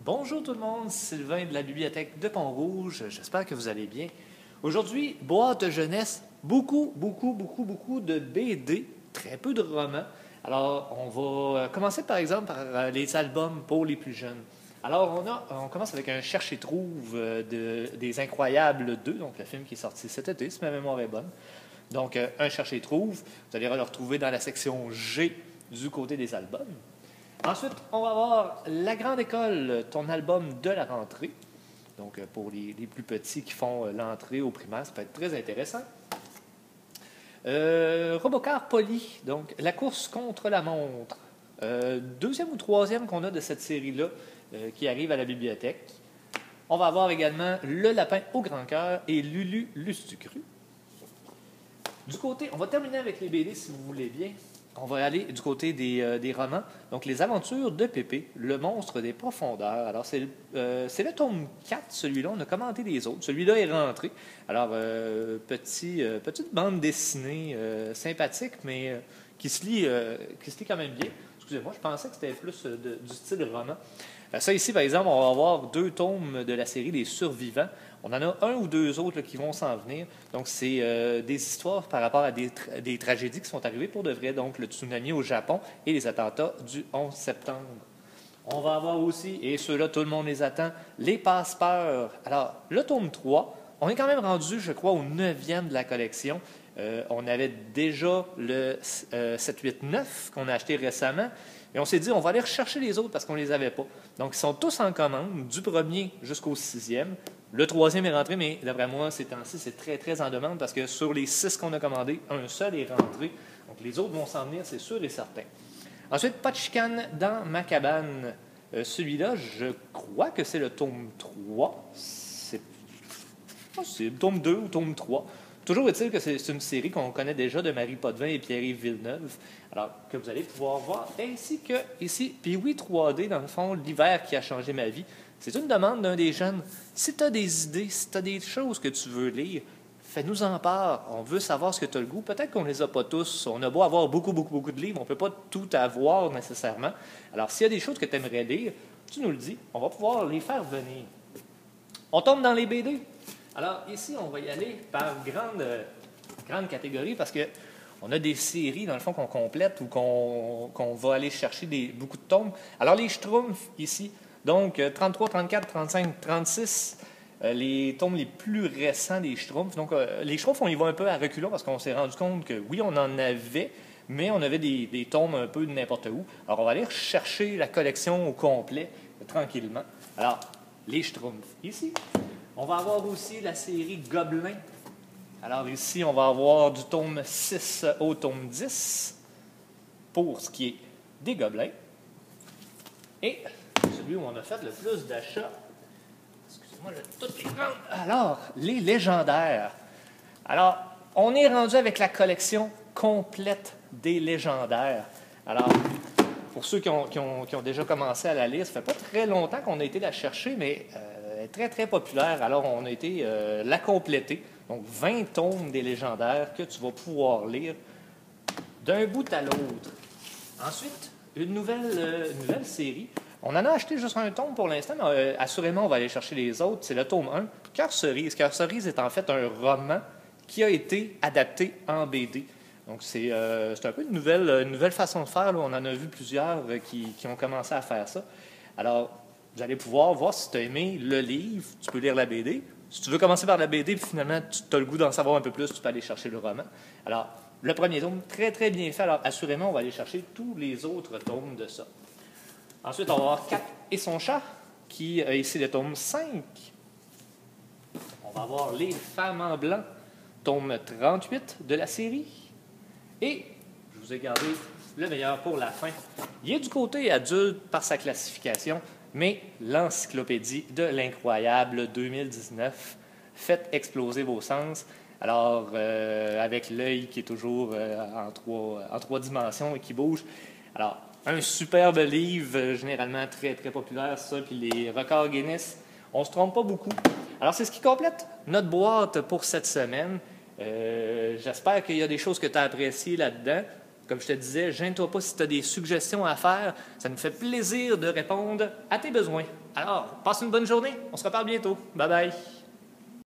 Bonjour tout le monde, Sylvain de la bibliothèque de Pont-Rouge. J'espère que vous allez bien. Aujourd'hui, boîte jeunesse, beaucoup de BD, très peu de romans. Alors, on va commencer par exemple par les albums pour les plus jeunes. Alors, on commence avec un Cherche et trouve des Incroyables 2, donc le film qui est sorti cet été, si ma mémoire est bonne. Donc, un Cherche et trouve, vous allez le retrouver dans la section G du côté des albums. Ensuite, on va avoir La Grande École, ton album de la rentrée. Donc, pour les plus petits qui font l'entrée au primaire, ça peut être très intéressant. Robocar Poly, donc La course contre la montre. Deuxième ou troisième qu'on a de cette série-là qui arrive à la bibliothèque. On va avoir également Le Lapin au grand cœur et Lulu Lustucru. Du côté, on va terminer avec les BD si vous voulez bien. On va aller du côté des romans. Donc, Les Aventures de Pépé, Le monstre des profondeurs. Alors, c'est le tome 4, celui-là. On a commenté les autres. Celui-là est rentré. Alors, petite bande dessinée sympathique, mais qui se lit quand même bien. Excusez-moi, je pensais que c'était plus du style roman. Ça ici, par exemple, on va avoir 2 tomes de la série Les Survivants. On en a 1 ou 2 autres là, qui vont s'en venir. Donc, c'est des histoires par rapport à des tragédies qui sont arrivées pour de vrai. Donc, le tsunami au Japon et les attentats du 11 septembre. On va avoir aussi, et ceux-là, tout le monde les attend, Les Passe-Peurs. Alors, le tome 3, on est quand même rendu, je crois, au 9e de la collection. On avait déjà le 7, 8, 9 qu'on a acheté récemment. Et on s'est dit, on va aller rechercher les autres parce qu'on ne les avait pas. Donc, ils sont tous en commande, du 1er jusqu'au 6e. Le 3e est rentré, mais d'après moi, ces temps-ci, c'est très en demande parce que sur les 6 qu'on a commandés, un seul est rentré. Donc, les autres vont s'en venir, c'est sûr et certain. Ensuite, Pas de chicane dans ma cabane. Celui-là, je crois que c'est le tome 3. C'est le tome 2 ou tome 3. Toujours est-il que c'est une série qu'on connaît déjà de Marie Potvin et Pierre-Yves Villeneuve, alors que vous allez pouvoir voir, ainsi que ici, puis oui, 3D, dans le fond, l'hiver qui a changé ma vie. C'est une demande d'un des jeunes. Si tu as des idées, si tu as des choses que tu veux lire, fais-nous en part. On veut savoir ce que tu as le goût. Peut-être qu'on ne les a pas tous. On a beau avoir beaucoup de livres, on ne peut pas tout avoir nécessairement. Alors, s'il y a des choses que tu aimerais lire, tu nous le dis, on va pouvoir les faire venir. On tombe dans les BD. Alors, ici, on va y aller par grande catégorie parce qu'on a des séries, dans le fond, qu'on complète ou qu'on va aller chercher beaucoup de tomes. Alors, les Schtroumpfs, ici, donc 33, 34, 35, 36, les tomes les plus récents des Schtroumpfs. Donc, les Schtroumpfs, on y va un peu à reculons parce qu'on s'est rendu compte que, oui, on en avait, mais on avait des tomes un peu de n'importe où. Alors, on va aller chercher la collection au complet, tranquillement. Alors, les Schtroumpfs, ici. On va avoir aussi la série Gobelins. Alors ici, on va avoir du tome 6 au tome 10 pour ce qui est des Gobelins. Et celui où on a fait le plus d'achats, excusez-moi, je vais toutes les prendre. Alors, les légendaires. Alors, on est rendu avec la collection complète des légendaires. Alors, pour ceux qui ont déjà commencé à la lire, ça fait pas très longtemps qu'on a été la chercher, mais très populaire. Alors, on a été la compléter. Donc, 20 tomes des légendaires que tu vas pouvoir lire d'un bout à l'autre. Ensuite, une nouvelle série. On en a acheté juste un tome pour l'instant, mais assurément, on va aller chercher les autres. C'est le tome 1, Cœur cerise. Cœur cerise est en fait un roman qui a été adapté en BD. Donc, c'est un peu une nouvelle façon de faire. Là. On en a vu plusieurs qui ont commencé à faire ça. Alors, vous allez pouvoir voir si tu as aimé le livre, tu peux lire la BD. Si tu veux commencer par la BD, puis finalement, tu as le goût d'en savoir un peu plus, tu peux aller chercher le roman. Alors, le premier tome, très bien fait. Alors, assurément, on va aller chercher tous les autres tomes de ça. Ensuite, on va avoir Cat et son chat, qui est ici le tome 5. On va avoir Les Femmes en blanc, tome 38 de la série. Et, je vous ai gardé le meilleur pour la fin. Il est du côté adulte par sa classification, mais l'encyclopédie de l'incroyable 2019, faites exploser vos sens. Alors, avec l'œil qui est toujours en 3 dimensions et qui bouge. Alors, un superbe livre, généralement très populaire, ça, puis les records Guinness, on ne se trompe pas beaucoup. Alors, c'est ce qui complète notre boîte pour cette semaine. J'espère qu'il y a des choses que tu as appréciées là-dedans. Comme je te disais, gêne-toi pas si tu as des suggestions à faire. Ça nous fait plaisir de répondre à tes besoins. Alors, passe une bonne journée. On se reparle bientôt. Bye bye.